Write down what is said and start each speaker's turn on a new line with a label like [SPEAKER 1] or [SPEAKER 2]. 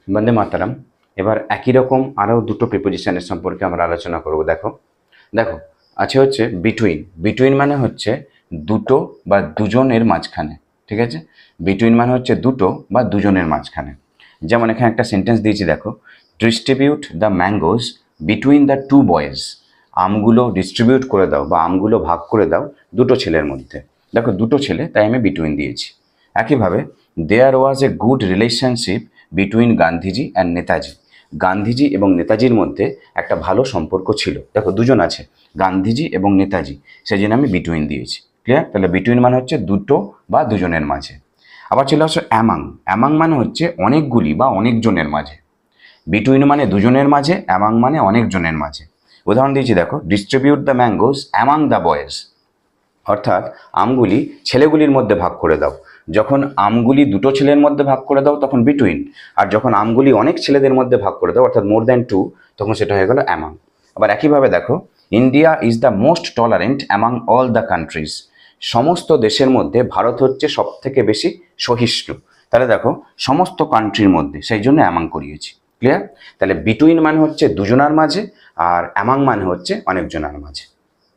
[SPEAKER 1] বন্দে মাতারাম। এবার একই রকম আরও দুটো প্রিপোজিশনের সম্পর্কে আমরা আলোচনা করব। দেখো দেখো আছে হচ্ছে বিটুইন। বিটুইন মানে হচ্ছে দুটো বা দুজনের মাঝখানে, ঠিক আছে? বিটুইন মানে হচ্ছে দুটো বা দুজনের মাঝখানে। যেমন এখানে একটা সেন্টেন্স দিয়েছি, দেখো, distribute the mangoes between the two boys. আমগুলো ডিস্ট্রিবিউট করে দাও বা আমগুলো ভাগ করে দাও দুটো ছেলের মধ্যে। দেখো দুটো ছেলে, তাই আমি বিটুইন দিয়েছি। একইভাবে there was a good relationship between Gandhiji and Netaji. Gandhiji এবং নেতাজির মধ্যে একটা ভালো সম্পর্ক ছিল। দেখো দুজন আছে, গান্ধীজি এবং নেতাজি, সেই জন্য আমি বিটুইন দিয়েছি। ক্লিয়ার? তাহলে বিটুইন মানে হচ্ছে দুটো বা দুজনের মাঝে। আবার চলে আসো অ্যামাং। অ্যামাং মানে হচ্ছে অনেকগুলি বা অনেকজনের মাঝে। বিটুইন মানে দুজনের মাঝে, অ্যামাং মানে অনেকজনের মাঝে। উদাহরণ দিয়েছি, দেখো, distribute the mangoes among the boys. অর্থাৎ আমগুলি ছেলেগুলির মধ্যে ভাগ করে দাও। যখন আমগুলি দুটো ছেলের মধ্যে ভাগ করে দাও তখন বিটুইন, আর যখন আমগুলি অনেক ছেলেদের মধ্যে ভাগ করে দাও অর্থাৎ মোর দ্যান টু, তখন সেটা হয়ে গেল অ্যামাং। আবার একইভাবে দেখো, India is the most tolerant among all the countries. সমস্ত দেশের মধ্যে ভারত হচ্ছে সব থেকে বেশি সহিষ্ণু। তাহলে দেখো সমস্ত কান্ট্রির মধ্যে, সেই জন্য অ্যামাং করিয়েছি। ক্লিয়ার? তাহলে বিটুইন মানে হচ্ছে দুজনার মাঝে, আর অ্যামাং মানে হচ্ছে অনেকজনার মাঝে।